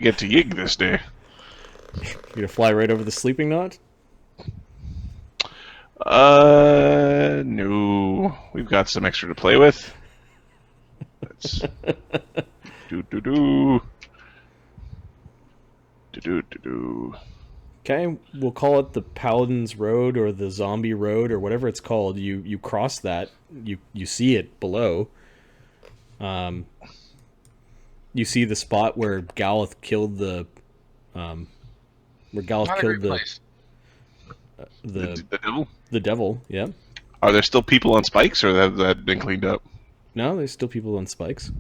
get to Yig this day. You're gonna fly right over the sleeping knot? No. We've got some extra to play with. Let's do. Okay, we'll call it the Paladin's Road or the Zombie Road or whatever it's called. You cross that. You see it below. You see the spot where Galath killed the The devil? the devil. Yeah. Are there still people on spikes, or have that been cleaned up? No, there's still people on spikes.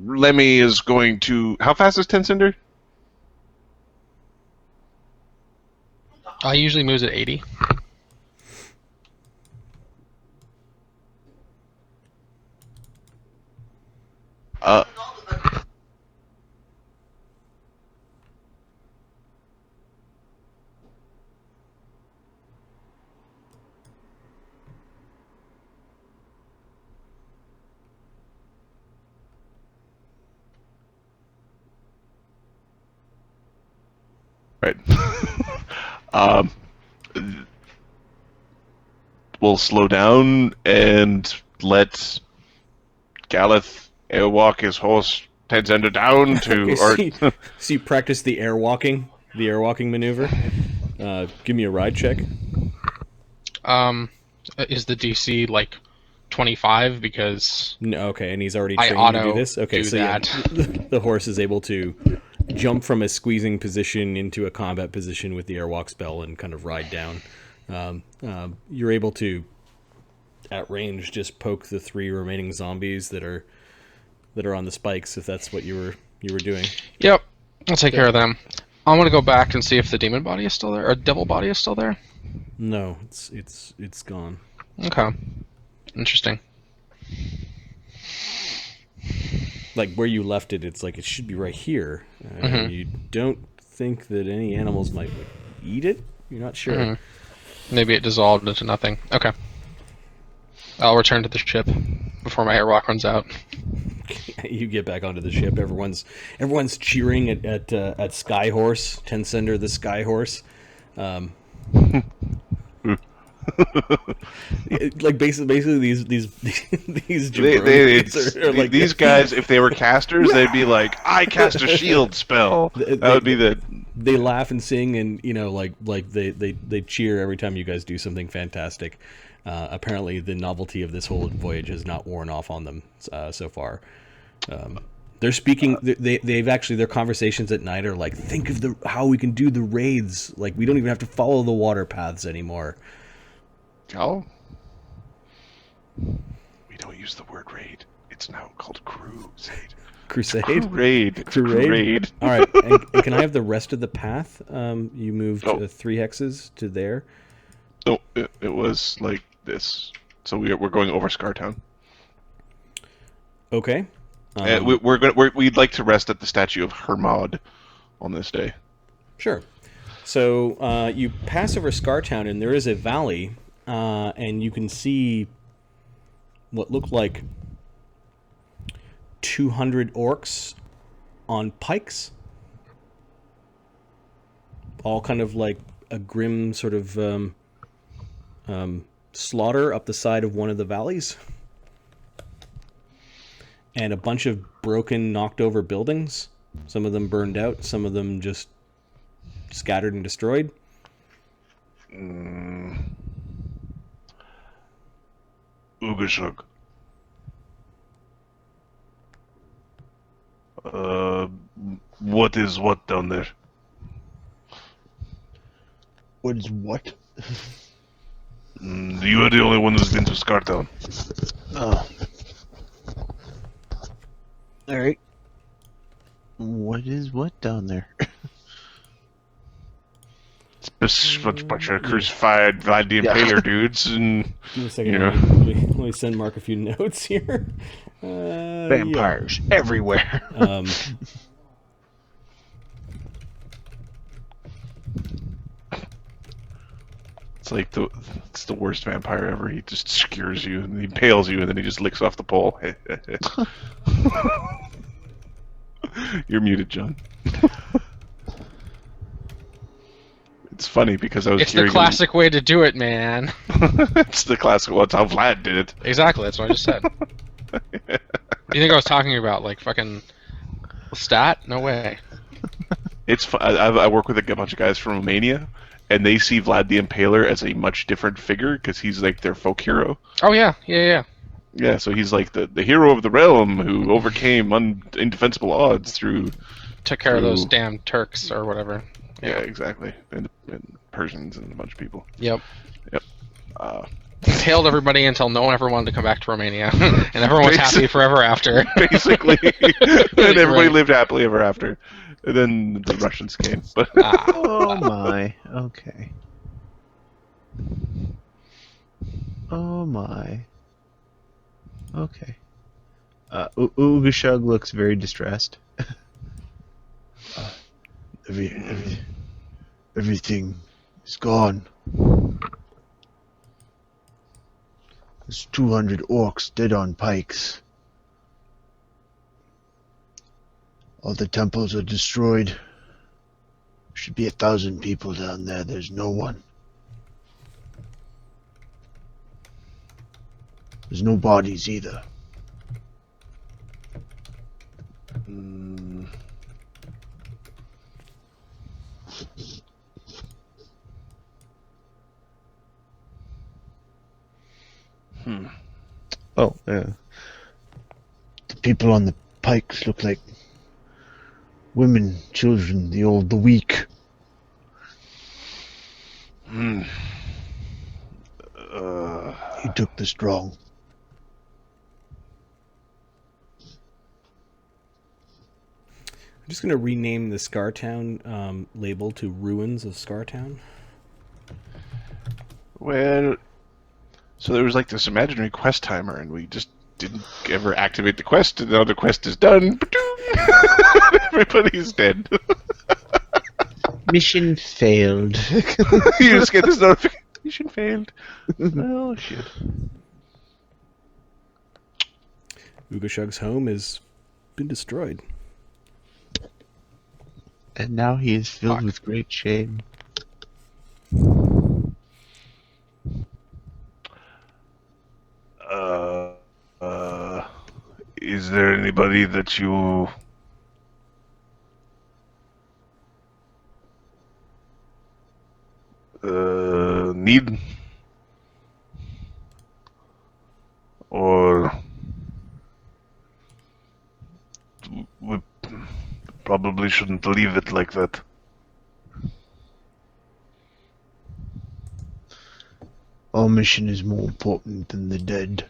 Lemmy is going to... How fast is Tencinder? Usually moves at 80. Right. We'll slow down and let Galath airwalk his horse Tencinder down to... Okay, so you practice the airwalking maneuver. Give me a ride check. Is the DC like 25? Because No, okay, and he's already I trained to do auto this. Okay, do so that. yeah, the horse is able to jump from a squeezing position into a combat position with the airwalk spell and kind of ride down. You're able to, at range, just poke the 3 remaining zombies that are on the spikes, if that's what you were doing. Yep, I'll take care of them. I'm gonna go back and see if the demon body is still there, or devil body is still there. No, it's gone. Okay, interesting. Like where you left it, it's like it should be right here. You don't think that any animals might eat it? You're not sure. Maybe it dissolved into nothing. Okay. I'll return to the ship before my airwalk runs out. You get back onto the ship. Everyone's cheering at Skyhorse, Tencinder the Skyhorse. Like basically these jabronis are like these guys, if they were casters, they'd be like, I cast a shield spell. That would be the... They laugh and sing, and like they cheer every time you guys do something fantastic. Apparently, the novelty of this whole voyage has not worn off on them so far. They're speaking. They've actually, their conversations at night are like, think of how we can do the raids. Like, we don't even have to follow the water paths anymore. Oh, we don't use the word raid. It's now called crusade. Crusade? Crusade. All right. And can I have the rest of the path? You moved 3 hexes to there. No, it was like this. So we're going over Scartown. Okay. We'd like to rest at the statue of Hermod on this day. Sure. So you pass over Scartown, and there is a valley, and you can see what look like 200 orcs on pikes, all kind of like a grim sort of slaughter up the side of one of the valleys, and a bunch of broken, knocked over buildings. Some of them burned out, some of them just scattered and destroyed. Ugashug. What is what down there? What is what? You are the only one who's been to Scartown. Oh. Alright. What is what down there? It's a bunch of crucified Vlad the Impaler dudes, and Give me a second. Let me send Mark a few notes here. Vampires everywhere. it's like it's the worst vampire ever. He just skewers you and he impales you and then he just licks off the pole. You're muted, John. It's funny because I was It's the hearing classic way to do it, man. It's the classic. Well, it's how Vlad did it. Exactly, that's what I just said. What do you think I was talking about? Like fucking stat? No way. It's fun. I work with a bunch of guys from Romania, and they see Vlad the Impaler as a much different figure because he's like their folk hero. Oh yeah, yeah. Yeah, so he's like the hero of the realm who overcame indefensible odds through... Took care of those damn Turks or whatever. Yeah, exactly. And Persians and a bunch of people. Yep. Yep. Tailed everybody until no one ever wanted to come back to Romania, and everyone was happy forever after. Basically. And everybody lived happily ever after. And then the Russians came. But Oh my. Okay. Oh my. Okay. Ugashug looks very distressed. Everything is gone. There's 200 orcs dead on pikes. All the temples are destroyed. Should be 1,000 people down there. There's no one. There's no bodies either. Oh, yeah. The people on the pikes look like women, children, the weak. He took the strong. I'm just going to rename the Scartown label to Ruins of Scartown. well, so there was like this imaginary quest timer, and we just didn't ever activate the quest, and now the quest is done. Everybody's dead. Mission failed. You just get this notification. Mission failed. Oh, shit. Ugashug's home has been destroyed. And now he is filled with great shame. Is there anybody that you need? Or we probably shouldn't leave it like that. Our mission is more important than the dead.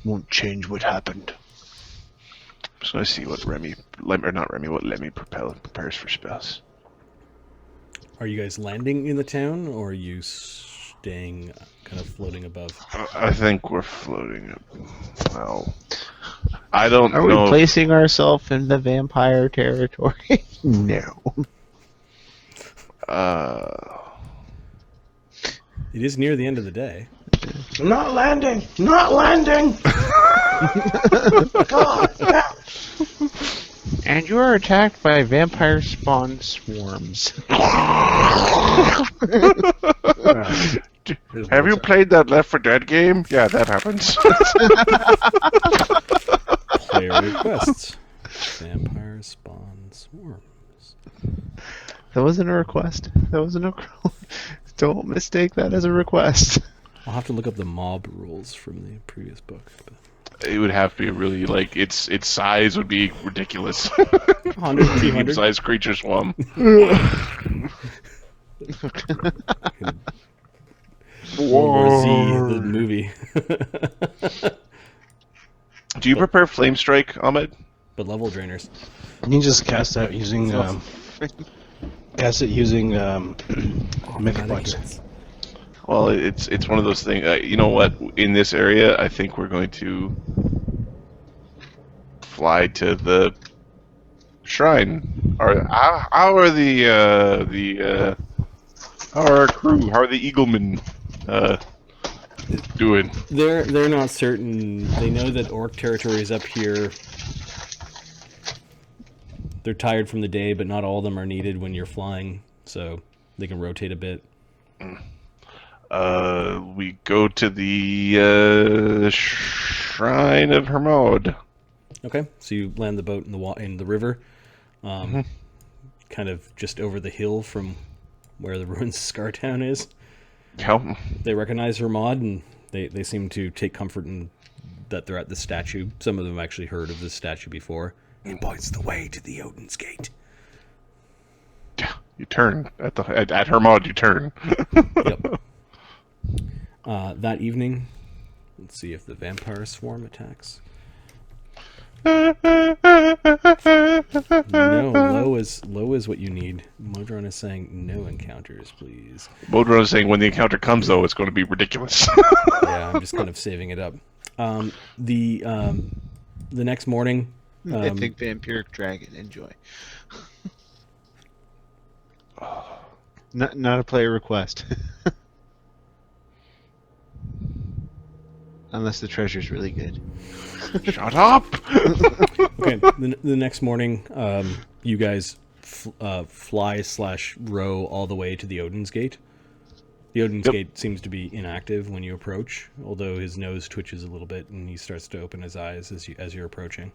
Won't change what happened. So I see what Lemmy prepares for spells. Are you guys landing in the town, or are you staying kind of floating above? I think we're floating. Well, I don't Are know. we placing ourselves in the vampire territory? No. It is near the end of the day. Not landing! Not landing! God damn. And you are attacked by vampire spawn swarms. Have you played that Left 4 Dead game? Yeah, that happens. Player requests. Vampire spawn swarms. That wasn't a request. That wasn't a... Don't mistake that as a request. I'll have to look up the mob rules from the previous book. But... It would have to be really, like, its size would be ridiculous. 100, 200. Medium-sized creature swarm. World War Z, the movie. Do you prepare Flame Strike, Ahmed? But level drainers. You can just cast that using mythic points. Well, it's one of those things. You know what? In this area, I think we're going to fly to the shrine. How are the How are our crew? How are the Eaglemen doing? They're not certain. They know that orc territory is up here. They're tired from the day, but not all of them are needed when you're flying, so they can rotate a bit. We go to the Shrine of Hermod. Okay, so you land the boat in the river, kind of just over the hill from where the ruins of Scartown is. Yep. They recognize Hermod, and they seem to take comfort in that they're at the statue. Some of them actually heard of this statue before. It points the way to the Odin's Gate. You turn at Hermod. You turn. Yep. That evening, let's see if the vampire swarm attacks. No, low is what you need. Modron is saying no encounters, please. Modron is saying when the encounter comes, though, it's going to be ridiculous. Yeah, I'm just kind of saving it up. The next morning, I think vampiric dragon. Enjoy. Not a player request. Unless the treasure's really good. Shut up! okay, the next morning, you guys fly/row all the way to the Odin's Gate. The Odin's Gate seems to be inactive when you approach, although his nose twitches a little bit and he starts to open his eyes as you're approaching.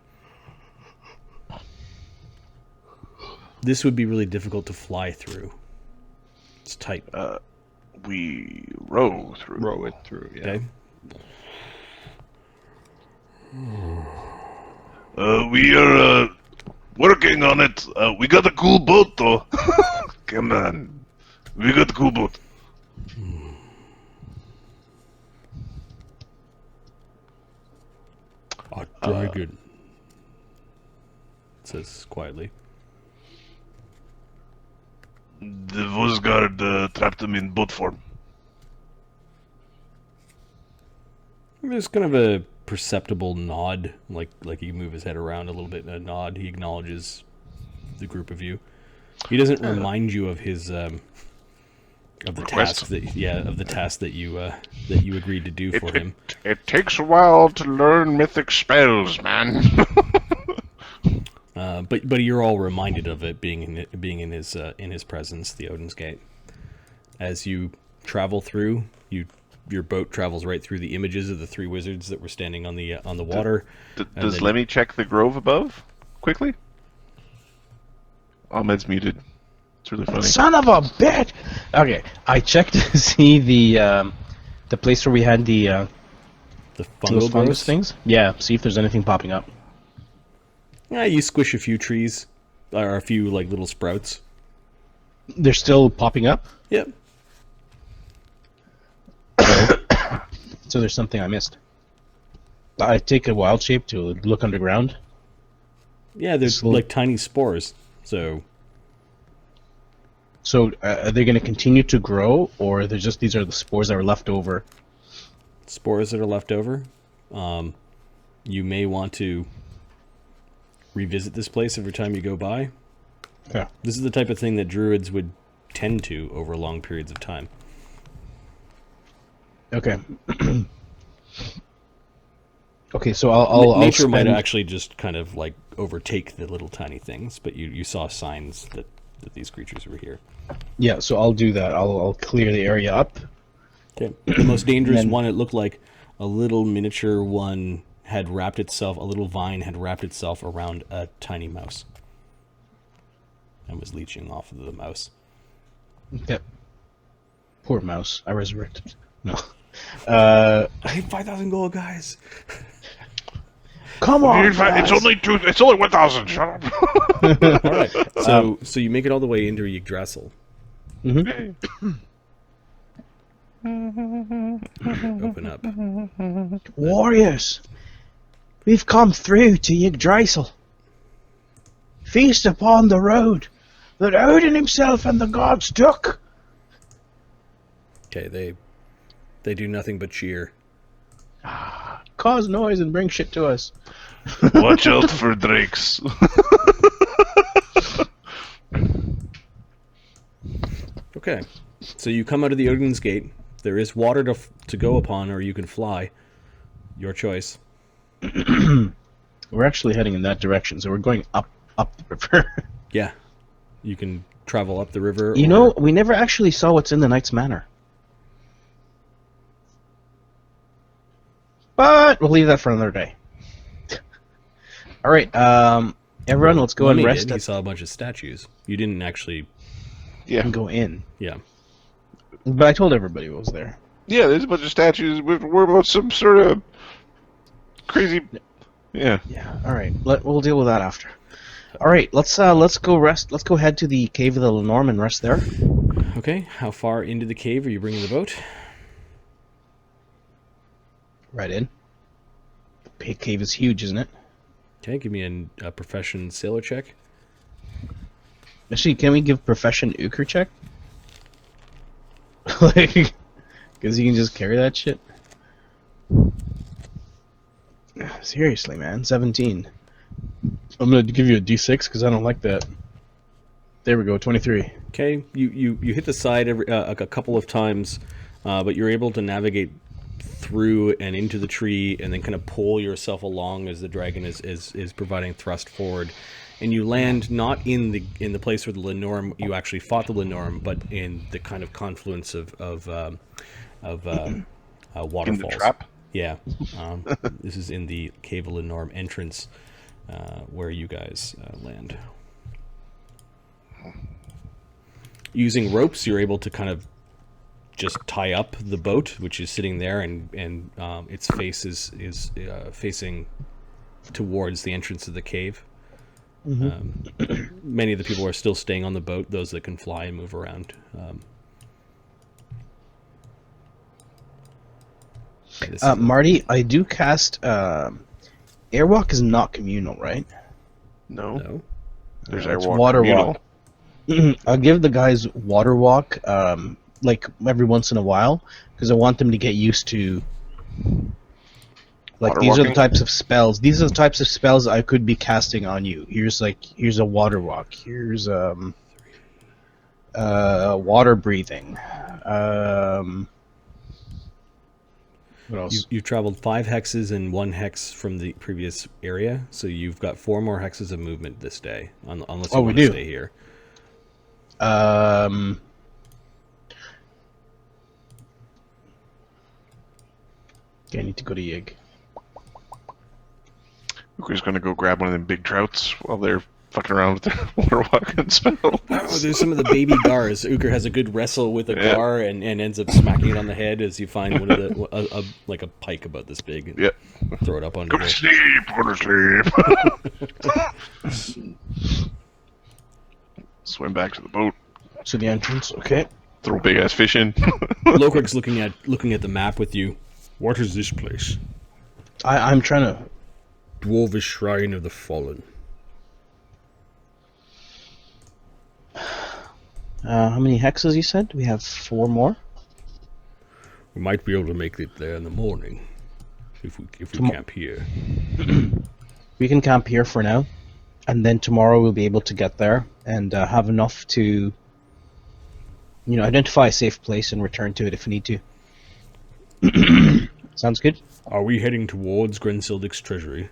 This would be really difficult to fly through. It's tight. We row through. Row it through, yeah. Okay. We are working on it. We got a cool boat, though. Come on. We got a cool boat. A dragon. It says quietly. The Vosgard trapped them in boat form. There's kind of a perceptible nod, like you move his head around a little bit in a nod. He acknowledges the group of you. He doesn't remind you of his of the task that you agreed to do for him. It takes a while to learn mythic spells, man. But you're all reminded of it being in his presence, the Odin's Gate. As you travel through, your boat travels right through the images of the three wizards that were standing on the water. Does Lemmy check the grove above quickly? Ahmed's muted. It's really funny. Son of a bitch! Okay, I checked to see the place where we had the The those fungal fungus growths? things. Yeah, see if there's anything popping up. Yeah, you squish a few trees, or a few like little sprouts. They're still popping up, Yep. so there's something I missed. I take a wild shape to look underground. Yeah, there's Slow- like tiny spores. So So are they going to continue to grow, or they're just these are the spores that were left over? spores that are left over. You may want to revisit this place every time you go by. Yeah. This is the type of thing that druids would tend to over long periods of time. Okay. Okay, so I'll Nature might spend- actually just kind of like overtake the little tiny things, but you saw signs that these creatures were here. Yeah, so I'll do that. I'll clear the area up. Okay. The most dangerous Then- one, it looked like a little miniature one had wrapped itself, a little vine had wrapped itself around a tiny mouse and was leeching off of the mouse. Yep. Poor mouse. I resurrected. No. I hate 5,000 gold, guys. Come on, It's guys. only 1,000. Shut up. All right. So you make it all the way into Yggdrasil. Open up. Warriors, we've come through to Yggdrasil. Feast upon the road that Odin himself and the gods took. Okay, they do nothing but cheer. Cause noise and bring shit to us. Watch out for drakes. Okay. So you come out of the Odin's Gate. There is water to go upon, or you can fly. Your choice. We're actually heading in that direction, so we're going up the river. Yeah. You can travel up the river. You know, we never actually saw what's in the Knight's Manor. But we'll leave that for another day. All right, everyone, let's go and rest. You saw a bunch of statues. You didn't actually And go in. Yeah. But I told everybody what was there. Yeah, there's a bunch of statues. We're about some sort of crazy. Yeah. Yeah. All right. We'll deal with that after. All right. Let's go rest. Let's go head to the cave of the Lenorm and rest there. Okay. How far into the cave are you bringing the boat? Right in. The cave is huge, isn't it? Okay. Give me a profession sailor check. Actually, can we give profession Euchre check? Like, because you can just carry that shit. Seriously, man, 17. I'm gonna give you a D6 because I don't like that. There we go, 23. Okay. You hit the side a couple of times, but you're able to navigate through and into the tree, and then kind of pull yourself along as the dragon is providing thrust forward. And you land not in the place where the Lenorm you actually fought the Lenorm, but in the kind of confluence of waterfalls. In the trap? Yeah. This is in the Cave of Lenorm entrance, where you guys land. Using ropes, you're able to kind of just tie up the boat, which is sitting there, and its face is facing towards the entrance of the cave. Many of the people are still staying on the boat, those that can fly and move around. Marty, I do cast... Airwalk is not communal, right? No. There's It's Airwalk. water Communal. walk. I'll give the guys water walk, like every once in a while, because I want them to get used to. Like, Water these are the walking? types of spells. These are the types of spells I could be casting on you. Here's a water walk. Here's water breathing. What else? You've traveled 5 hexes and 1 hex from the previous area, so you've got 4 more hexes of movement this day, unless you want to stay here. Okay, I need to go to Yig. We're just gonna go grab one of them big trouts while they're fucking around with their water walking spell. Oh, there's some of the baby gars. Uker has a good wrestle with a gar and ends up smacking it on the head as you find one of the like a pike about this big. And throw it up on. Go to sleep. Go to sleep. Swim back to the boat. To the entrance. Okay. Throw big ass fish in. Lokrig's looking at the map with you. What is this place? I'm trying to. Dwarvish Shrine of the Fallen. How many hexes you said? We have 4 more. We might be able to make it there in the morning if we camp here. We can camp here for now, and then tomorrow we'll be able to get there and have enough to, identify a safe place and return to it if we need to. Sounds good. Are we heading towards Grensildic's treasury?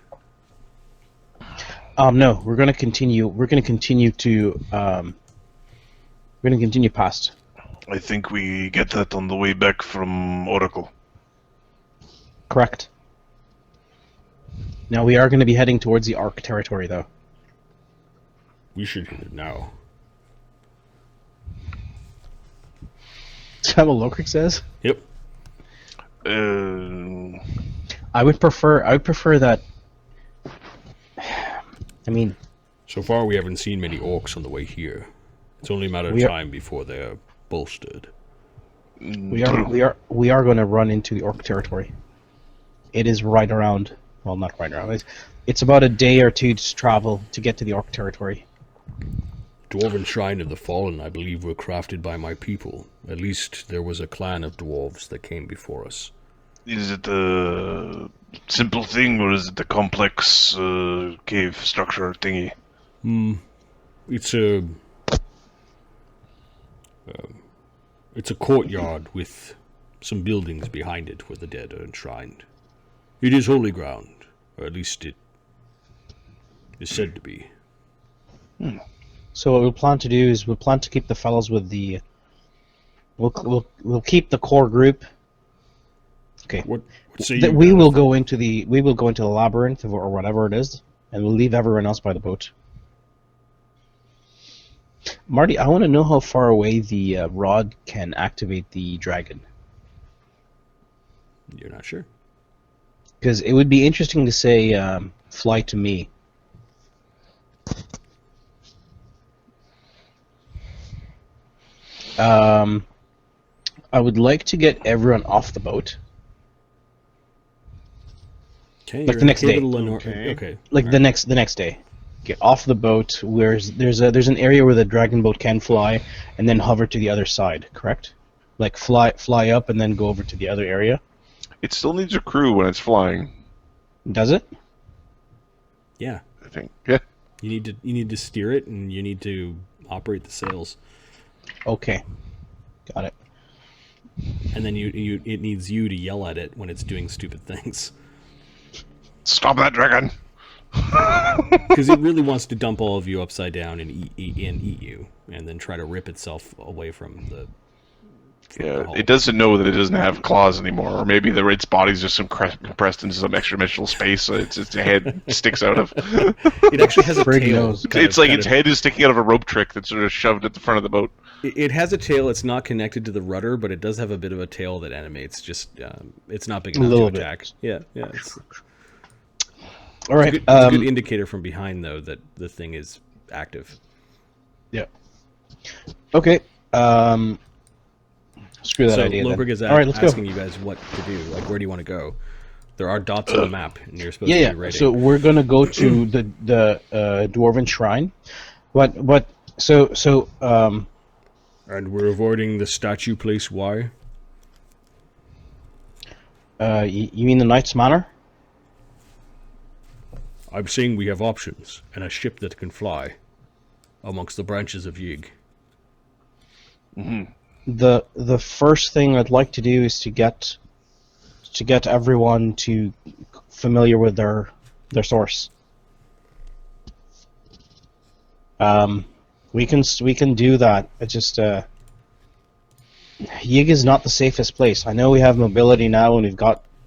No, we're going to continue. We're going to continue past. I think we get that on the way back from Oracle. Correct. Now we are going to be heading towards the Ark territory, though. We should hit it now. Is that what Lokrik says? Yep. I would prefer that. I mean, so far we haven't seen many orcs on the way here. It's only a matter of time before they're bolstered. we are going to run into the Orc territory. It is right around. Well, not right around. It's about a day or two's travel to get to the Orc territory. Dwarven Shrine of the Fallen, I believe, were crafted by my people. At least there was a clan of dwarves that came before us. Is it a simple thing, or is it a complex cave structure thingy? It's a It's a courtyard with some buildings behind it where the dead are enshrined. It is holy ground, or at least it is said to be. So what we'll plan to do is we'll plan to keep the fellows with the. We'll keep the core group. Okay. What say you? We will go into the labyrinth or whatever it is, and we'll leave everyone else by the boat. Marty, I want to know how far away the rod can activate the dragon. You're not sure? Because it would be interesting to say, fly to me. I would like to get everyone off the boat. Okay, Like the next day. Okay. Like the next day. Get off the boat. Where there's an area where the dragon boat can fly, and then hover to the other side. Correct? Like fly up and then go over to the other area. It still needs a crew when it's flying. Does it? Yeah. I think. Yeah. You need to steer it, and you need to operate the sails. Okay. Got it. And then it needs you to yell at it when it's doing stupid things. Stop that dragon! Because it really wants to dump all of you upside down and eat you, and then try to rip itself away from the. Yeah, it doesn't know that it doesn't have claws anymore, or maybe its body's just compressed into some extra-dimensional space, so its head sticks out of. It actually has a Brig tail. nose. It's like its head is sticking out of a rope trick that's sort of shoved at the front of the boat. It has a tail. It's not connected to the rudder, but it does have a bit of a tail that animates. Just it's not big enough to attack. Yeah. It's All right. it's a good indicator from behind, though, that the thing is active. Yeah. Okay. Screw that So idea. Lobrig is All right, let's asking go. you guys what to do. Like, where do you want to go? There are dots on the map, and you're supposed Yeah. to be raiding. So we're gonna go to the dwarven shrine. And we're avoiding the statue place. Why? You mean the Knight's Manor? I'm saying we have options, and a ship that can fly amongst the branches of Yig. The first thing I'd like to do is to get everyone to familiar with their source. We can do that. It's just Yig is not the safest place. I know we have mobility now and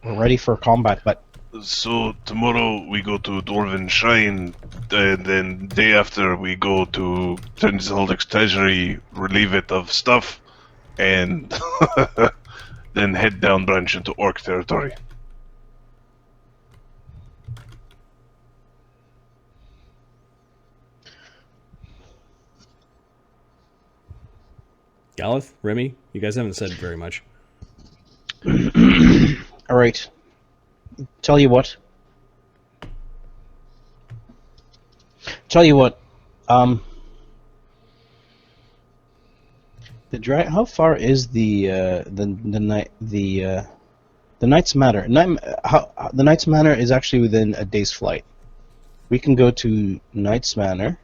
we're ready for combat, but So tomorrow we go to Dwarven Shrine, and then day after we go to Tenzeldick's treasury, relieve it of stuff, and then head down branch into Orc territory. Galath, Remy, you guys haven't said very much. all right. Tell you what. How far is the Knight's Manor? The Knight's Manor is actually within a day's flight. We can go to Knight's Manor,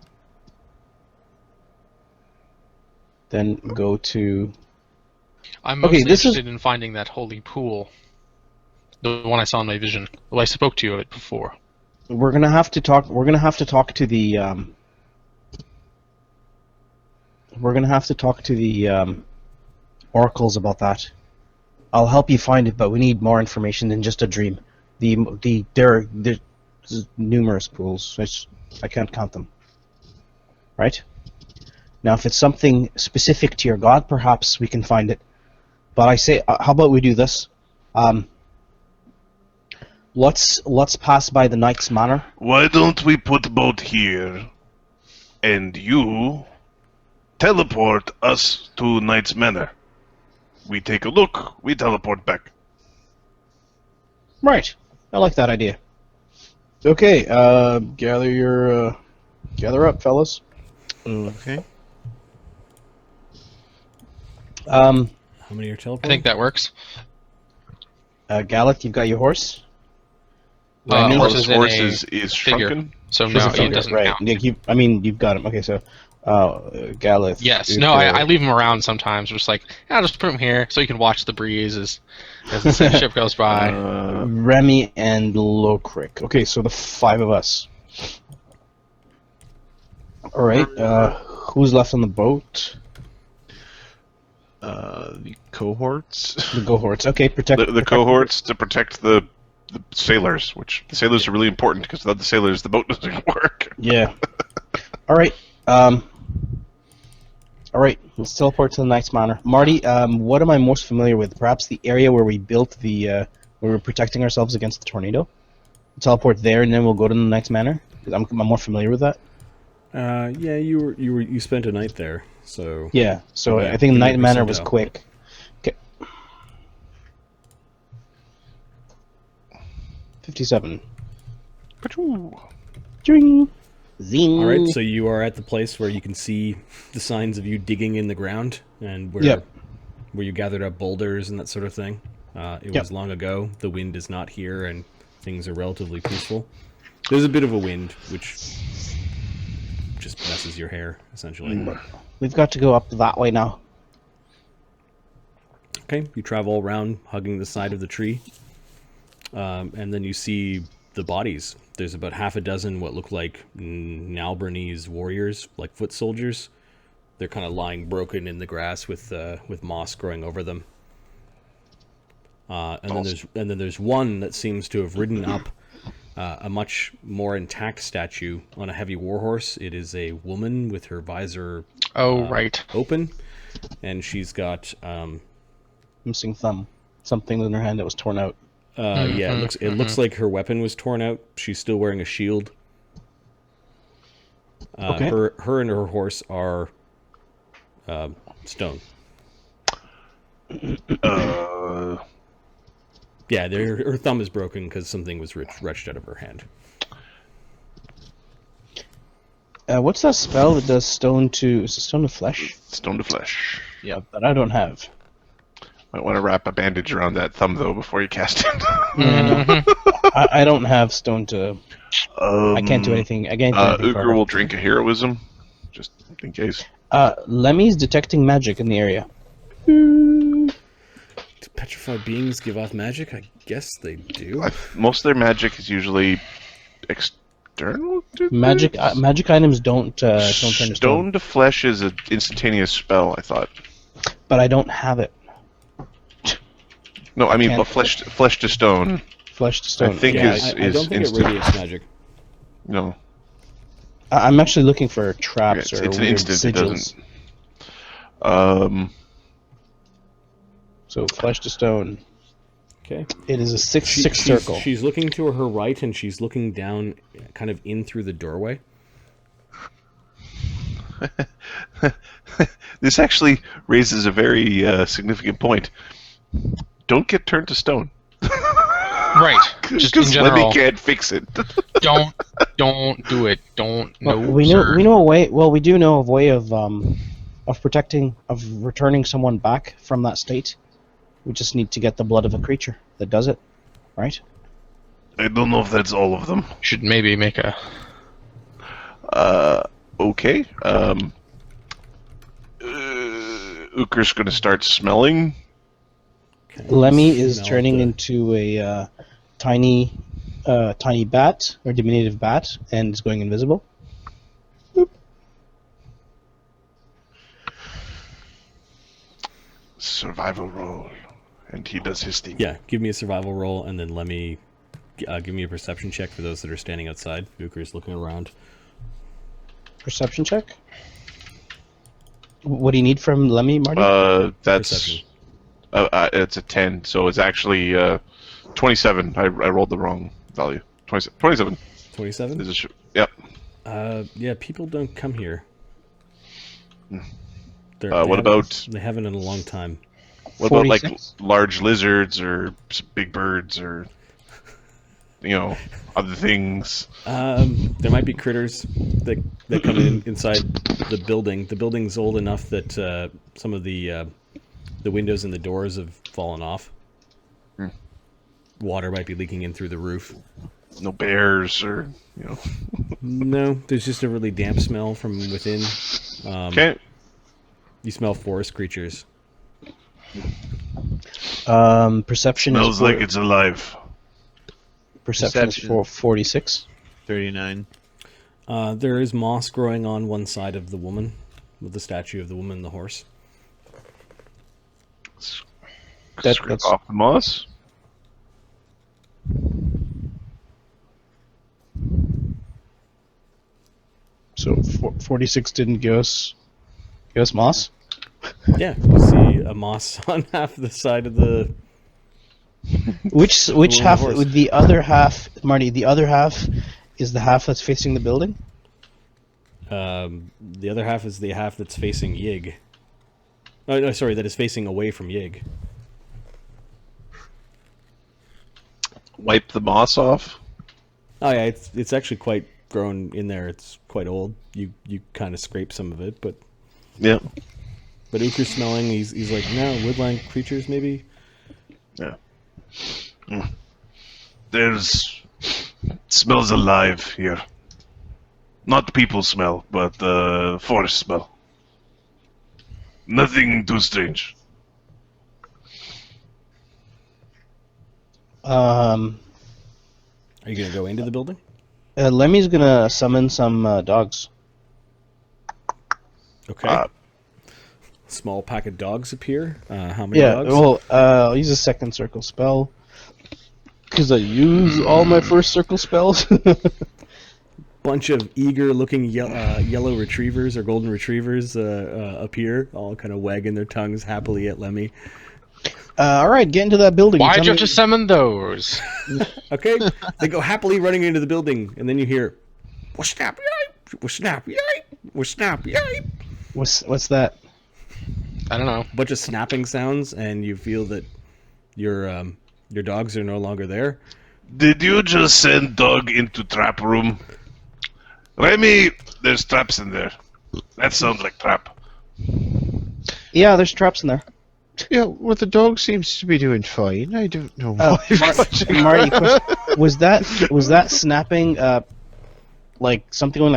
then go to. I'm mostly Okay, this is- interested in finding that holy pool. The one I saw in my vision. Well, I spoke to you of it before. We're gonna have to talk. We're gonna have to talk to the. We're gonna have to talk to the oracles about that. I'll help you find it, but we need more information than just a dream. There's numerous pools. I can't count them. Right? Now, if it's something specific to your god, perhaps we can find it. But I say, how about we do this? Let's pass by the Knight's Manor. Why don't we put boat here, and you teleport us to Knight's Manor? We take a look, we teleport back. Right. I like that idea. Okay, gather up, fellas. Okay. How many are I teleporting? think that works. Galath, you've got your horse. Horse Horse is in a is figure. shrunken. So Just no, a figure, it doesn't right. count. You've got him. Okay, so Galath. Yes. No, I leave them around sometimes. Just like, I'll just put them here so you can watch the breeze as the ship goes by. Remy and Lokrik. Okay, so the 5 of us. All right. Who's left on the boat? The cohorts. The cohorts. Okay, protect The cohorts to protect the sailors, which the sailors are really important because without the sailors, the boat doesn't work. Yeah. All right. All right. Let's teleport to the Knight's Manor. Marty, what am I most familiar with? Perhaps the area where we built where we're protecting ourselves against the tornado. Teleport there, and then we'll go to the Knight's Manor. I'm more familiar with that. Yeah, you spent a night there, so Yeah. So Yeah, I think the Knight's 100% Manor was tell. quick. Okay. 57. Ding. Zing. All right. So you are at the place where you can see the signs of you digging in the ground, and where Yep. where you gathered up boulders and that sort of thing. It Yep. was long ago. The wind is not here, and things are relatively peaceful. There's a bit of a wind, which just messes your hair, essentially. We've got to go up that way now. Okay, you travel around, hugging the side of the tree, and then you see the bodies. There's about half a dozen what look like Nalbrenian warriors, like foot soldiers. They're kind of lying broken in the grass with moss growing over them. And then there's one that seems to have ridden up a much more intact statue on a heavy warhorse. It is a woman with her visor Right. open, and she's got Missing thumb. Something in her hand that was torn out. yeah, it looks like her weapon was torn out. She's still wearing a shield. Okay. Her and her horse are stone. Yeah, her thumb is broken because something was wrenched out of her hand. What's that spell that does stone to... Is it stone to flesh? Stone to flesh. Yeah, that I don't have. Might want to wrap a bandage around that thumb though before you cast it. I don't have stone to... I can't do anything. I can't do anything. Uker will drink a heroism, just in case. Lemmy's detecting magic in the area. Do petrified beings give off magic? I guess they do. Most of their magic is usually external to Magic things? magic items don't turn to stone. Stone to flesh is an instantaneous spell, I thought. But I don't have it. No, I mean, can't- but flesh to stone. Flesh to stone. I think Yeah, is I don't think instant. it radiates magic. No, I'm actually looking for traps it's or an weird instant. It sigils. doesn't. So flesh to stone. Okay. It is a six circle. She's looking to her right, and she's looking down, kind of in through the doorway. This actually raises a very significant point. Don't get turned to stone. Right. Just in Because general, Lemmy can't fix it. don't do it. Don't. No, we sir. know a way. Well, we do know a way of returning someone back from that state. We just need to get the blood of a creature that does it, right? I don't know if that's all of them. Should maybe make a. Okay. Uker's going to start smelling. Okay. Lemmy is Smell turning the- into a tiny bat or diminutive bat and is going invisible. Survival roll. And he does his thing. Yeah, give me a survival roll, and then Lemmy, give me a perception check for those that are standing outside. Uker's looking around. Perception check. What do you need from Lemmy, Marty? That's Perception. it's a 10, so it's actually 27. I rolled the wrong value. 27. 27? Is it yep. Yeah, people don't come here. What about They haven't in a long time. what about like 46? large lizards or big birds or other things? There might be critters that come inside the building. The building's old enough that some of the windows and the doors have fallen off. Water might be leaking in through the roof. No bears or No, there's just a really damp smell from within. Okay. You smell forest creatures. Perception Smells is like it's alive. perception is Perception. 46. 39. There is moss growing on one side of the woman, with the statue of the woman and the horse. Scrape That's off the moss. so 46 didn't give us moss. Yeah, you see a moss on half the side of the. Which Well, half? horse. With the other half, Marty. The other half is the half that's facing the building. The other half is the half that's facing Yig. Oh, no, sorry, that is facing away from Yig. Wipe the moss off. Oh yeah, it's actually quite grown in there. It's quite old. You kind of scrape some of it, but Yeah. Uker's smelling. He's like, no, woodland creatures maybe. Yeah. There's smells alive here. Not people smell, but forest smell. Nothing too strange. Are you gonna go into the building? Lemmy's gonna summon some dogs. Okay. Small pack of dogs appear. How many Yeah. dogs? Well, I'll use a second circle spell because I use all my first circle spells. Bunch of eager-looking yellow retrievers or golden retrievers appear, all kind of wagging their tongues happily at Lemmy. All right, get into that building. Why'd Tell you me- have to summon those? Okay, they go happily running into the building, and then you hear, "What's snap yipe? What's snap yipe? What's snap yipe?" What's that? I don't know. A bunch of snapping sounds, and you feel that your dogs are no longer there. Did you just send dog into trap room? Remy, there's traps in there. That sounds like trap. Yeah, there's traps in there. Yeah, well, the dog seems to be doing fine. I don't know Uh, why. Marty, question, was that snapping like something going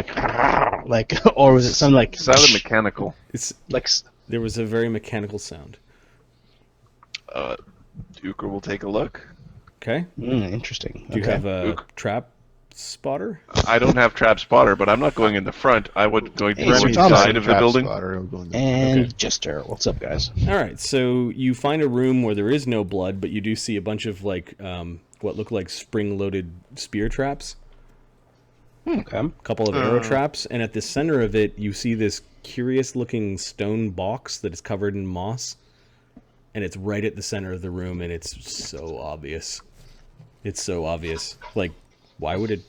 like or was it something like Sounded mechanical. It's like there was a very mechanical sound. Duker will take a look. Okay, interesting. do you Okay. have a Luke. trap spotter? I don't have trap spotter, but I'm not going in the front. I would go to Hey, the Sir east Thomas. side of the building. And Okay. Jester, what's up, guys? All right, so you find a room where there is no blood, but you do see a bunch of like what look like spring-loaded spear traps, Okay. a couple of arrow traps, and at the center of it, you see this curious-looking stone box that is covered in moss, and it's right at the center of the room, and it's so obvious. It's so obvious. Like, why would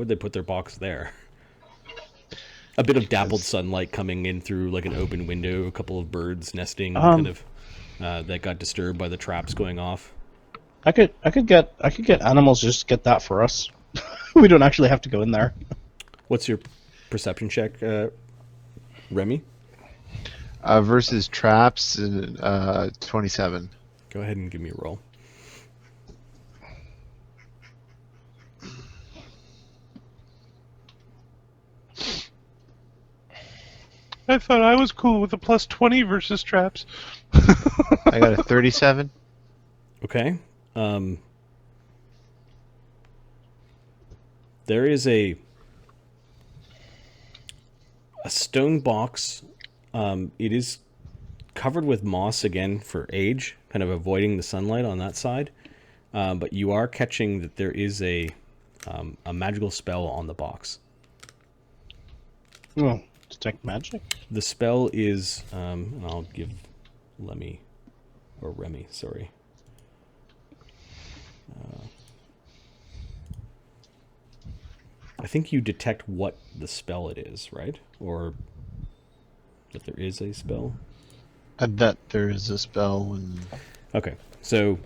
they put their box there? A bit of dappled sunlight coming in through like an open window, a couple of birds nesting, kind of that got disturbed by the traps going off. I could get animals just get that for us. We don't actually have to go in there. What's your perception check, Remy? Versus traps, 27. Go ahead and give me a roll. I thought I was cool with a plus 20 versus traps. I got a 37. Okay. There is a stone box. It is covered with moss again for age, kind of avoiding the sunlight on that side. But you are catching that there is a magical spell on the box. Oh, detect magic. The spell is, and I'll give Remy, sorry. I think you detect what the spell it is, right? Or that there is a spell? I bet there is a spell. And Okay, so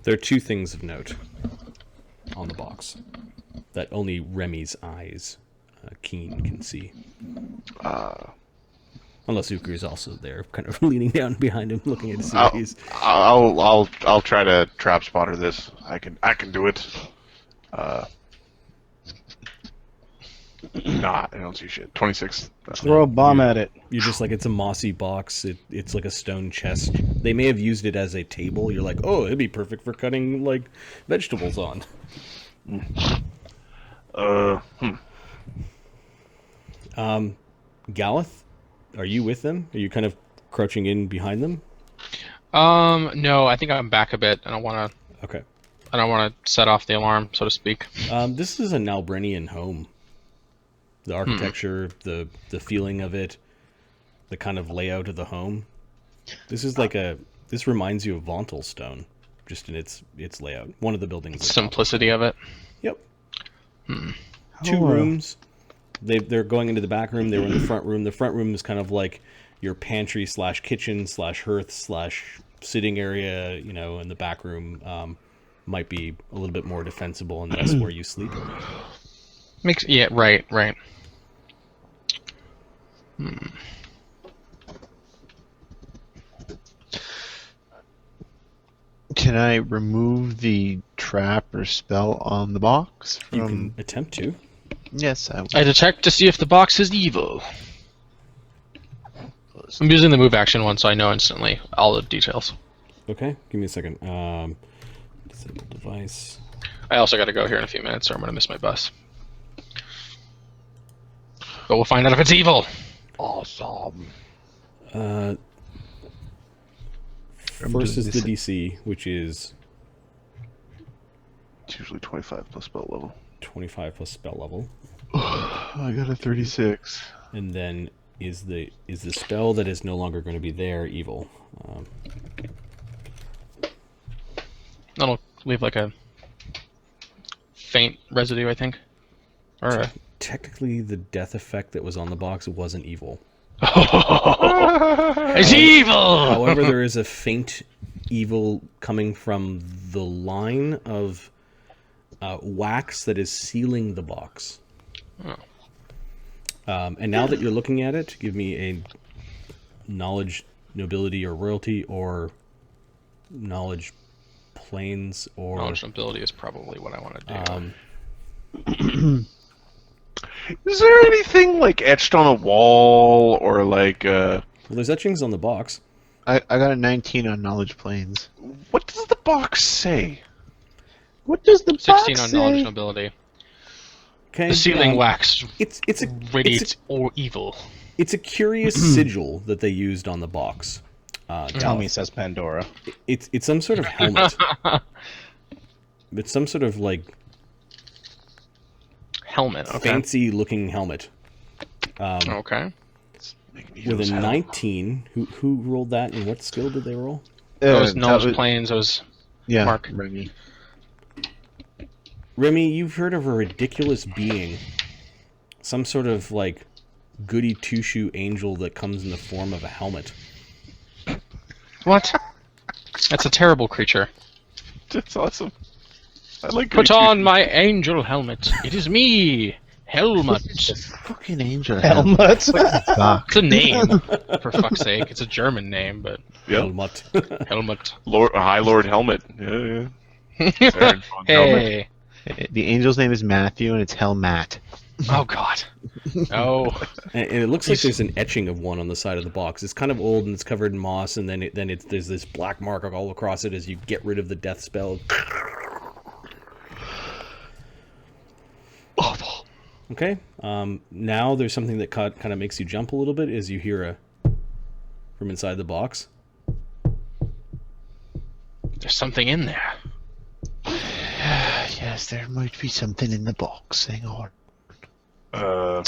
there are two things of note on the box. that only Remy's eyes, keen, can see. Unless Uker is also there, kind of leaning down behind him, looking at his. I'll try to trap spotter this. I can do it. Nah, I don't see shit. 26. Throw a bomb at it. You're just like, it's a mossy box. It's like a stone chest. They may have used it as a table. You're like, oh, it'd be perfect for cutting like vegetables on. Galath, are you with them? Are you kind of crouching in behind them? No, I think I'm back a bit. I don't want to set off the alarm, so to speak. This is a Nalbrenian home. The architecture, the feeling of it, the kind of layout of the home. This is like this reminds you of Vontelstone, just in its layout. One of the buildings. Simplicity of it. Yep. 2 rooms. They're going into the back room. They were in the front room. The front room is kind of like your pantry / kitchen / hearth / sitting area, and the back room might be a little bit more defensible, and that's where you sleep. Right. Can I remove the trap or spell on the box? You can attempt to. Yes, I will. I detect to see if the box is evil. I'm using the move action one, so I know instantly all the details. Okay, give me a second. Disable device. I also got to go here in a few minutes, or I'm going to miss my bus. But we'll find out if it's evil. Awesome. First is the DC, which is It's usually 25 plus spell level. 25 plus spell level, I got a 36. and then is the spell that is no longer going to be there evil. That'll leave like a faint residue, I think. Or Technically, the death effect that was on the box wasn't evil. it's evil. However, there is a faint evil coming from the line of wax that is sealing the box. Oh. And now that you're looking at it, give me a knowledge, nobility, or royalty, or knowledge, planes, or Knowledge and ability is probably what I want to do. Is there anything like etched on a wall or like well, there's etchings on the box. I got a 19 on knowledge planes. what does the box say? What does the 16 box on say? knowledge and ability. Okay, The sealing wax It's radiates or evil. It's a curious sigil that they used on the box. Tell me, says Pandora. It's some sort of helmet. It's some sort of like Helmet. Okay. fancy looking helmet. Okay. With a 19, who rolled that, and what skill did they roll? That was knowledge planes. That was Yeah, Mark. Remy. Remy, you've heard of a ridiculous being, some sort of like goody two-shoe angel that comes in the form of a helmet. What? That's a terrible creature. That's awesome. I like Put on my angel helmet. It is me, Helmut. Fucking angel. Helmet. It's a name, for fuck's sake. It's a German name, but Yep. Helmut. Helmut. High Lord Helmet. Yeah. Baron von Helmet. Hey. The angel's name is Matthew, and it's Helmat. Oh God. No. And it looks like there's an etching of one on the side of the box. It's kind of old and it's covered in moss, and then there's this black mark all across it as you get rid of the death spell. Awful. Okay. Now there's something that kind of makes you jump a little bit as you hear from inside the box. There's something in there. Yes, there might be something in the box. Hang on. Uh,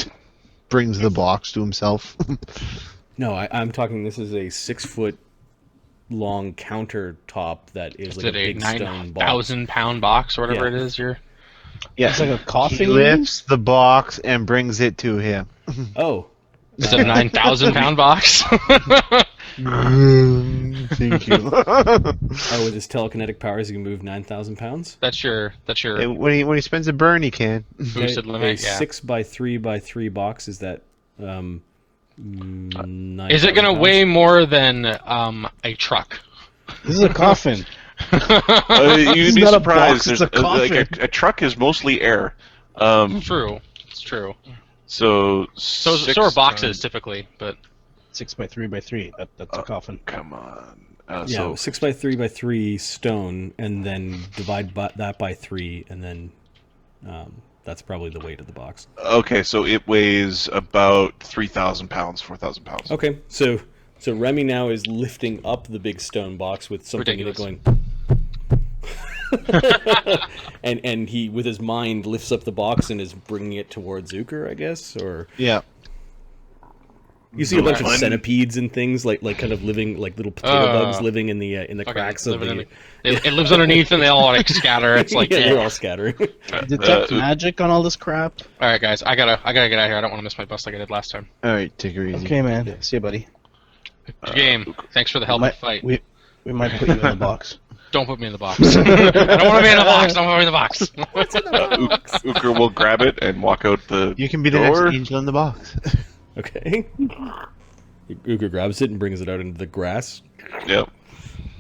Brings the box to himself. No, I'm talking. This is a 6-foot long countertop that is Is like it a a big stone box. 9,000-pound box or whatever Yeah. it is? Yeah, It's like a coffin. He lifts the box and brings it to him. Oh, Is it a 9,000-pound box? Thank you. Oh, with his telekinetic powers, he can move 9,000 pounds. That's your When he spends a burn, he can. boosted A limit. Yeah. 6x3x3 box is that. 9,000 Is it gonna pounds? weigh more than a truck? This is a coffin. You'd It's be not a surprised. box, it's a Like coffin. a truck is mostly air. True. It's true. So So six are boxes times- typically, but 6x3x3. That's a coffin. Come on. Yeah, So 6x3x3 stone, and then divide that by 3, and then that's probably the weight of the box. okay, so it weighs about 3,000 pounds, 4,000 pounds. Okay, so Remy now is lifting up the big stone box with something in it going. and he, with his mind, lifts up the box and is bringing it towards Zucker, I guess, or Yeah. you see a bunch of Fun. centipedes and things like kind of living like little potato bugs living in the fucking cracks of living the. it lives underneath and they all like scatter. It's like yeah, they're all scattering. Detect magic on all this crap. All right, guys, I gotta get out of here. I don't want to miss my bus like I did last time. All right, take her easy. Okay, man. See you, buddy. Game. Thanks for the help in the fight. We might put you in the box. Don't put me in the box. I don't want to be in the box. Don't put me in the box. Uker will grab it and walk out the You can be the door. next angel in the box. Okay. Uker grabs it and brings it out into the grass. Yep.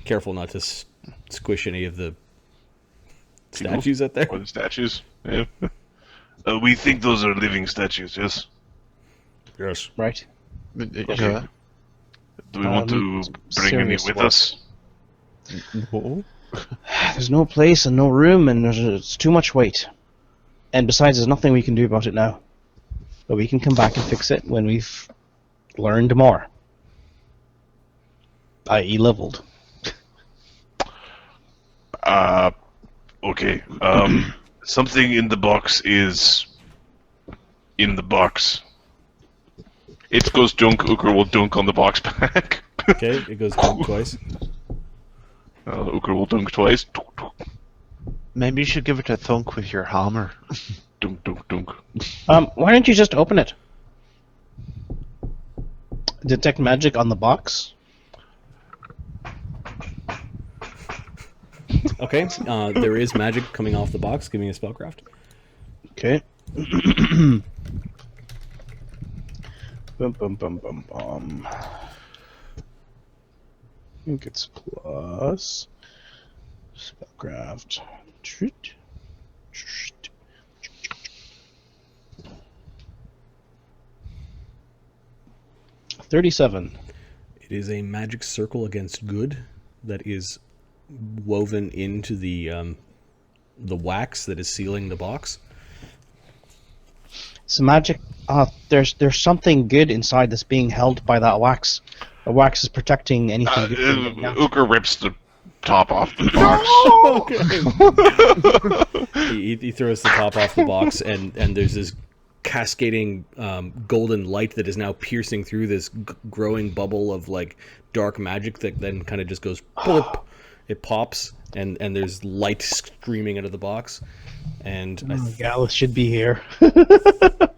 Careful not to squish any of the statues out there. Or the statues. Yeah. We think those are living statues, yes? Yes. Right? Yeah. Do we want to bring any serious with work. us? No. There's no place and no room, and it's too much weight. And besides, there's nothing we can do about it now. But we can come back and fix it when we've learned more. I.e. leveled. Okay. Something in the box is in the box. It goes dunk, Uker will dunk on the box back. Okay, it goes down twice. Uker will dunk twice. Maybe you should give it a thunk with your hammer. Dunk, dunk, dunk. Why don't you just open it? Detect magic on the box? Okay, there is magic coming off the box. Give me a spellcraft. Okay. Bum, bum, bum, bum, bum. I think it's plus spellcraft. 37. It is a magic circle against good that is woven into the wax that is sealing the box. So magic. There's something good inside that's being held by that wax. The wax is protecting anything good from getting out. Uker rips the top off the box. He throws the top off the box, and there's this cascading golden light that is now piercing through this growing bubble of like dark magic that then kind of just goes pop. It pops, and there's light streaming out of the box. And Galath should be here.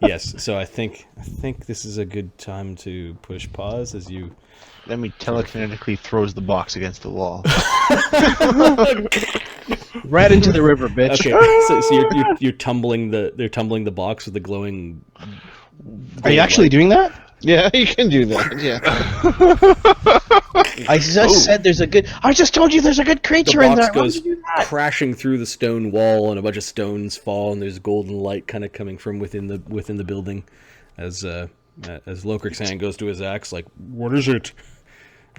yes, so I think this is a good time to push pause as you. Then we telekinetically throws the box against the wall. Right into the river, bitch. Okay, so you're tumbling the box with the glowing. Are you actually doing that? Yeah, you can do that. Yeah. I just said there's a good. I just told you there's a good The creature in there. box Why goes would you do that? crashing through the stone wall, and a bunch of stones fall, and there's golden light kind of coming from within the building, as Locrixan goes to his axe, like, "What is it?"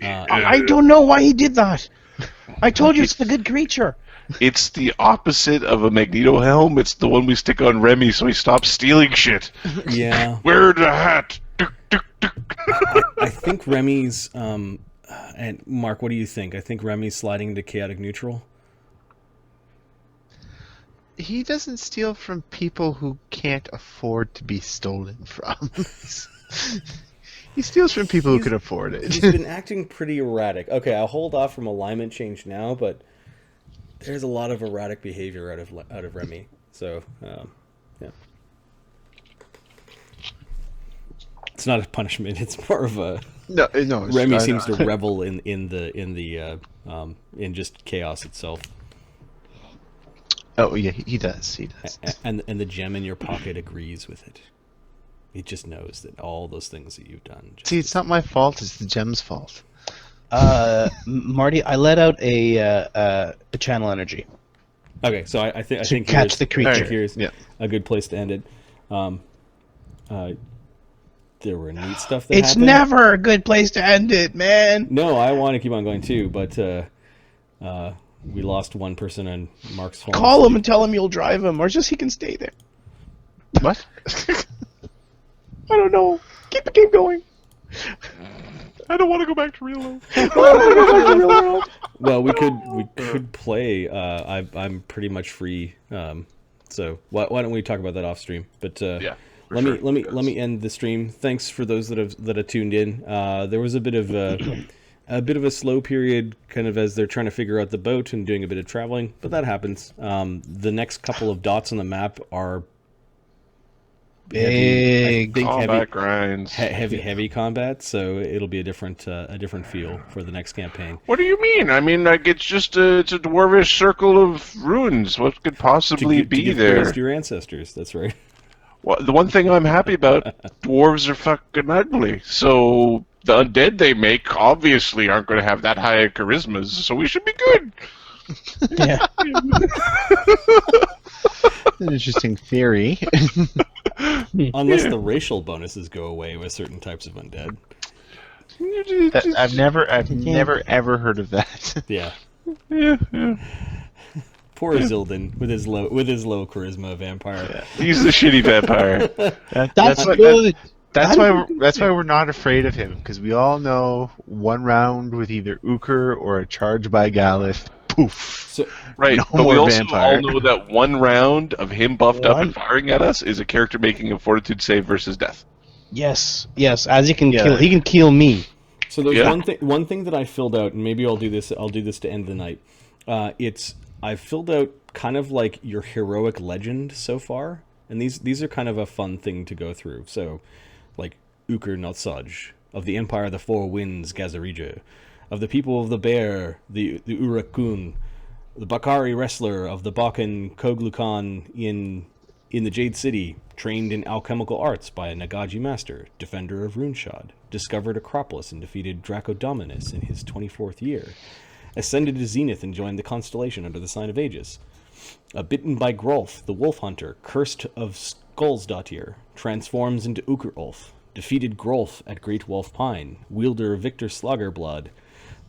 I don't know why he did that. I told you it's the good creature. It's the opposite of a Magneto helm. It's the one we stick on Remy so he stops stealing shit. Yeah, Wear the hat. Duk, duk, duk. I think Remy's. And Mark, what do you think? I think Remy's sliding into chaotic neutral. He doesn't steal from people who can't afford to be stolen from. He steals from people who can afford it. He's been acting pretty erratic. Okay, I'll hold off from alignment change now, but there's a lot of erratic behavior out of Remy. So, yeah. it's not a punishment. It's more of a No, no. Remy seems to revel in just chaos itself. Oh yeah, he does. He does. And the gem in your pocket agrees with it. It just knows that all those things that you've done. See, it's not my fault. It's the gem's fault. Marty, I let out a channel energy. Okay, so I think catch the creature. I think here's Yeah. a good place to end it. There were neat stuff that It's happened. never a good place to end it, man. No, I want to keep on going too, but we lost one person on Mark's phone. Call him and tell him you'll drive him, or just he can stay there. What? I don't know. Keep the game going. I don't want to go back to real life. Well, we could play. I'm pretty much free. So why don't we talk about that off stream? But Yeah. let me end the stream. Thanks for those that have tuned in. There was a bit of a slow period, kind of as they're trying to figure out the boat and doing a bit of traveling, but that happens. The next couple of dots on the map are Big Combat grinds. heavy combat, so it'll be a different feel for the next campaign. What do you mean? I mean, like it's a dwarvish circle of ruins. What could possibly To be give there? praise to your ancestors. That's right. Well, the one thing I'm happy about, dwarves are fucking ugly. So the undead they make obviously aren't going to have that high charismas. So we should be good. Yeah. An interesting theory. Unless the racial bonuses go away with certain types of undead. I've never ever heard of that. Yeah. Yeah. Poor Zildin with his low charisma vampire. He's the shitty vampire. That's what- good. That's why we're not afraid of him, because we all know one round with either Uker or a charge by Galath. Poof. So Right, No but we more also vampire. all know that one round of him buffed up and firing at us is a character making a fortitude save versus death. Yes. As he can Yeah. kill, he can kill me. So there's Yeah. one thing that I filled out, and maybe I'll do this to end the night. I've filled out kind of like your heroic legend so far, and these are kind of a fun thing to go through. So, like Uker Notsaj, of the Empire of the Four Winds Gazarija, of the people of the Bear, the Urakun, the Bakari wrestler of the Bakan Koglukan in the Jade City, trained in alchemical arts by a Nagaji master, defender of Runeshad, discovered Acropolis and defeated Dracodominus in his 24th year, ascended to Zenith and joined the constellation under the sign of Aegis. Bitten by Grolf, the wolf hunter, cursed of Skullsdottir, transforms into Uker-Ulf, defeated Grolf at Great Wolf Pine, wielder Victor Sloggerblood,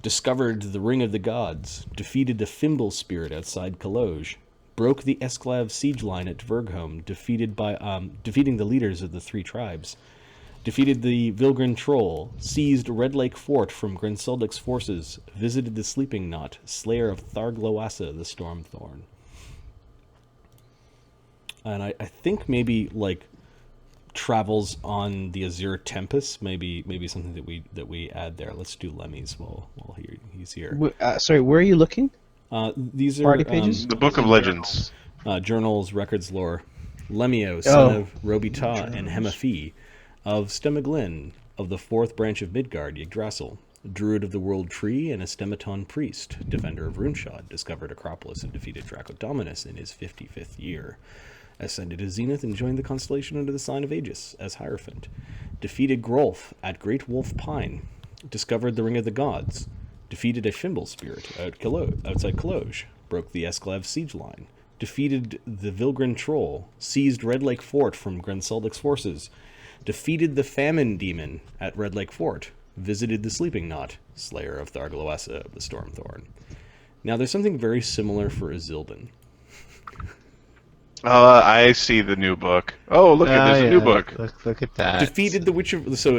discovered the Ring of the Gods, defeated the Fimble spirit outside Kaloj, broke the Esclav siege line at Vergholm, defeating the leaders of the three tribes, defeated the Vilgren Troll, seized Red Lake Fort from Grenseldik's forces, visited the Sleeping Knot, slayer of Thargloasa the Stormthorn. And I think maybe like travels on the Azure Tempest, maybe something that we add there. Let's do Lemmy's while he's here. Sorry, where are you looking? These are Party pages? The Book of Legends. journals, records, lore. Lemmy-O, son of Robita and Hemafi, of Stemaglin, of the fourth branch of Midgard, Yggdrasil, druid of the World Tree and a Stematon priest, defender of Runeshad, discovered Acropolis and defeated Dracodominus in his 55th year, ascended to Zenith and joined the constellation under the sign of Aegis as Hierophant, defeated Grolf at Great Wolf Pine, discovered the Ring of the Gods, defeated a Fimble spirit outside Kaloj, broke the Esclav siege line, defeated the Vilgren Troll, seized Red Lake Fort from Grenseldik's forces, defeated the Famine Demon at Red Lake Fort, visited the Sleeping Knot, slayer of Thargloasa of the Stormthorn. Now, there's something very similar for Azildin. I see the new book. Oh, look at there's a new book. Look at that. Defeated the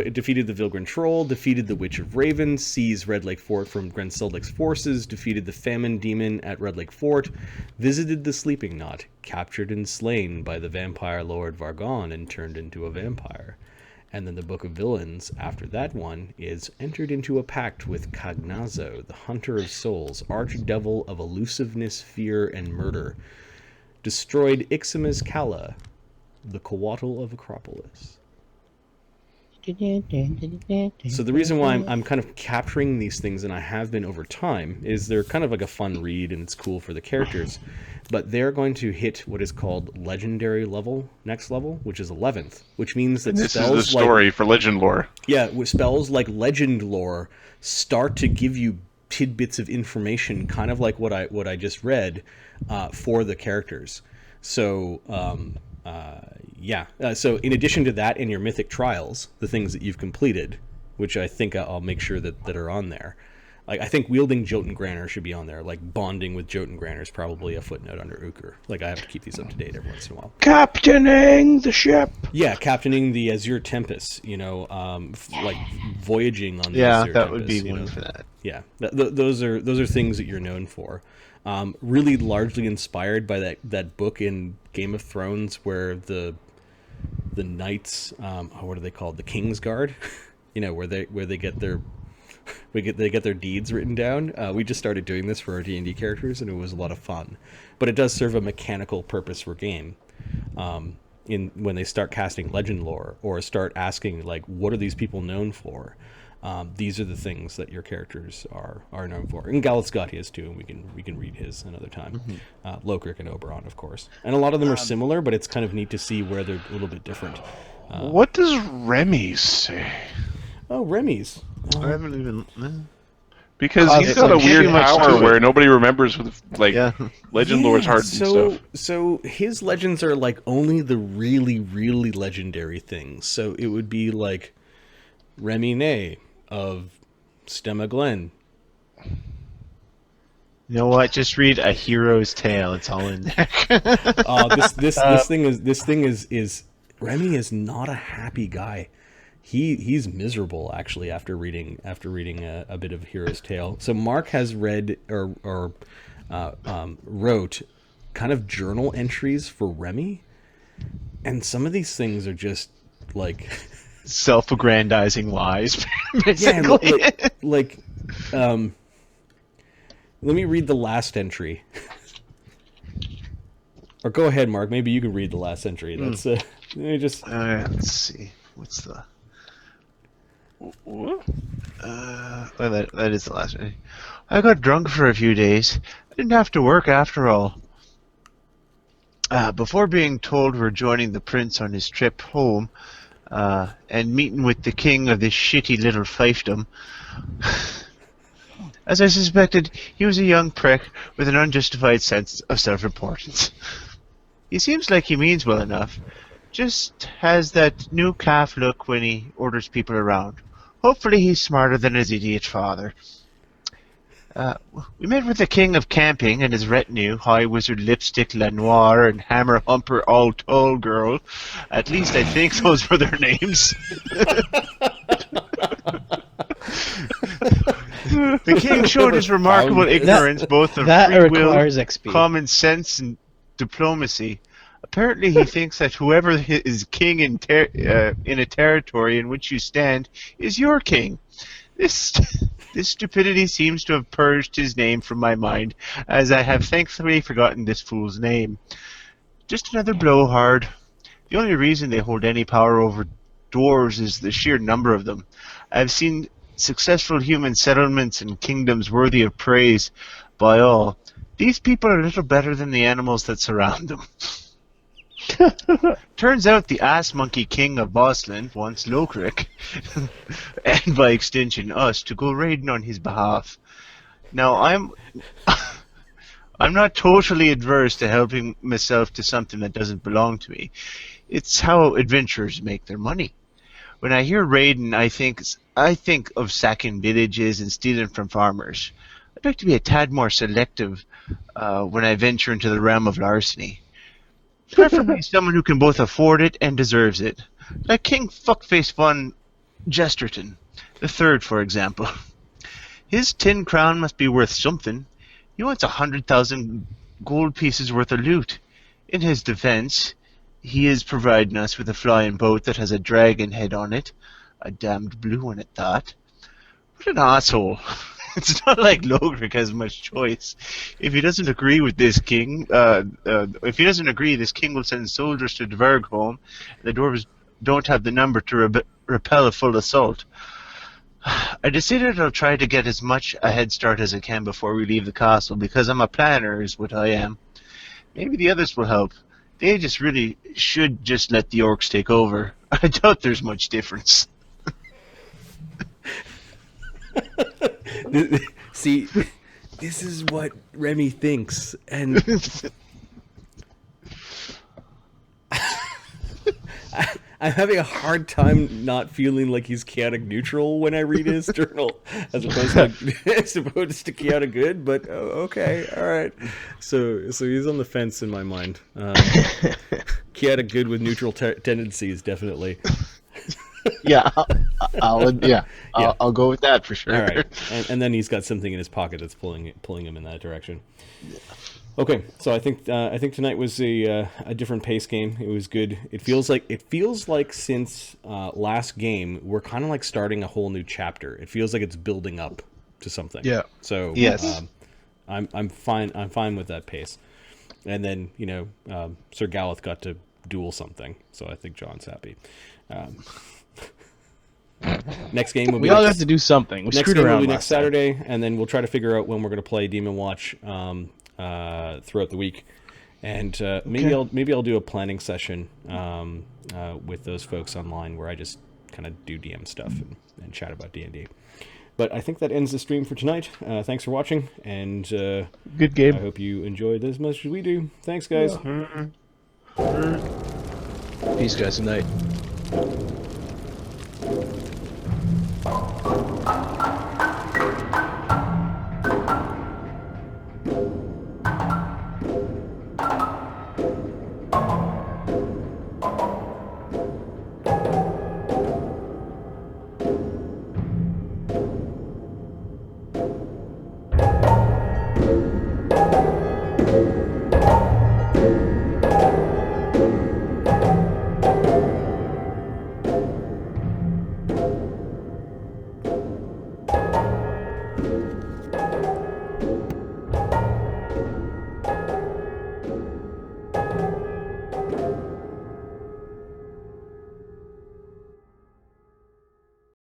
it defeated the Vilgren Troll, defeated the Witch of Raven, seized Red Lake Fort from Grenseldik's forces, defeated the Famine Demon at Red Lake Fort, visited the Sleeping Knot, captured and slain by the vampire Lord Vargon and turned into a vampire. And then the Book of Villains, after that one, is entered into a pact with Cagnazo, the Hunter of Souls, archdevil of elusiveness, fear, and murder. Destroyed Iximus Calla, the Coatl of Acropolis. So the reason why I'm kind of capturing these things, and I have been over time, is they're kind of like a fun read and it's cool for the characters. But they're going to hit what is called legendary level, next level, which is 11th, which means that This is spells the story for legend lore. spells like legend lore start to give you tidbits of information, kind of like what I just read, for the characters. So so in addition to that, in your mythic trials, the things that you've completed, which I think I'll make sure that are on there. Like, I think wielding Jotengranner should be on there. Like, bonding with Jotengranner is probably a footnote under Uker. Like, I have to keep these up to date every once in a while. Captaining the ship. Yeah, captaining the Azure Tempest, like voyaging on the Yeah, Azure that Tempest, would be one for that. Yeah, those are things that you're known for. Really largely inspired by that book in Game of Thrones where the knights, what are they called? The King's Guard, where they get their deeds written down. We just started doing this for our D&D characters, and it was a lot of fun. But it does serve a mechanical purpose for game. When they start casting legend lore or start asking, like, what are these people known for? These are the things that your characters are known for. And Galath's got his too, and we can read his another time. Lokrik and Oberon, of course. And a lot of them are similar, but it's kind of neat to see where they're a little bit different. What does Remy's say? Oh, Remy's. I haven't even. Because he's it's got a like weird too much power to it. where nobody remembers with, like, legend lore's hard and stuff. So his legends are like only the really, really legendary things. So it would be like Remy Nay of Stemma Glen. You know what? Just read A Hero's Tale. It's all in there. This thing is Remy is not a happy guy. He's miserable actually after reading a bit of Hero's Tale. So Mark has read or wrote kind of journal entries for Remy, and some of these things are just like Self-aggrandizing lies, yeah, basically. let me read the last entry. Or go ahead, Mark. Maybe you can read the last entry. That's let me just. Let's see. What's the? What? That is the last one. I got drunk for a few days. I didn't have to work after all. Before being told we're joining the prince on his trip home, and meeting with the king of this shitty little fiefdom, as I suspected, he was a young prick with an unjustified sense of self-importance. He seems like he means well enough, just has that new calf look when he orders people around. Hopefully he's smarter than his idiot father. We met with the king of camping and his retinue, High Wizard Lipstick Lanoir and Hammer Humper All Tall Girl. At least I think those were their names. The king showed his remarkable ignorance both of free will, requires XP. common sense, and diplomacy. Apparently he thinks that whoever is king in a territory in which you stand is your king. This stupidity seems to have purged his name from my mind, as I have thankfully forgotten this fool's name. Just another blowhard. The only reason they hold any power over dwarves is the sheer number of them. I've seen successful human settlements and kingdoms worthy of praise by all. These people are little better than the animals that surround them. Turns out the ass monkey king of Bosland wants Lokrik, and by extension us, to go raiding on his behalf. Now I'm not totally adverse to helping myself to something that doesn't belong to me. It's how adventurers make their money. When I hear raiding, I think of sacking villages and stealing from farmers. I'd like to be a tad more selective when I venture into the realm of larceny. Preferably someone who can both afford it and deserves it. Like King Fuckface von Jesterton, the third, for example. His 10 crown must be worth something. He wants 100,000 gold pieces worth of loot. In his defense, he is providing us with a flying boat that has a dragon head on it. A damned blue one at that. What an asshole. It's not like Lokrik has much choice. If he doesn't agree with this king, this king will send soldiers to Dvergholm. The dwarves don't have the number to repel a full assault. I decided I'll try to get as much a head start as I can before we leave the castle, because I'm a planner, is what I am. Maybe the others will help. They just really should just let the orcs take over. I doubt there's much difference. See, this is what Remy thinks, and I'm having a hard time not feeling like he's chaotic neutral when I read his journal, as opposed to chaotic good. But okay, all right. So he's on the fence in my mind. Chaotic good with neutral tendencies, definitely. Yeah, I'll go with that for sure. All right, and then he's got something in his pocket that's pulling him in that direction. Okay, so I think tonight was a different pace game. It was good. It feels like since last game we're kind of like starting a whole new chapter. It feels like it's building up to something. Yeah. So yes, I'm fine. I'm fine with that pace. And then Sir Galath got to duel something, so I think John's happy. Next game will be we all have to do something. We next screwed game will around be last next Saturday, and then we'll try to figure out when we're going to play Demon Watch throughout the week, and maybe I'll do a planning session with those folks online where I just kind of do DM stuff and chat about D&D. But I think that ends the stream for tonight. Thanks for watching, and Good game. I hope you enjoyed as much as we do. Thanks, guys. Peace, guys. Good night.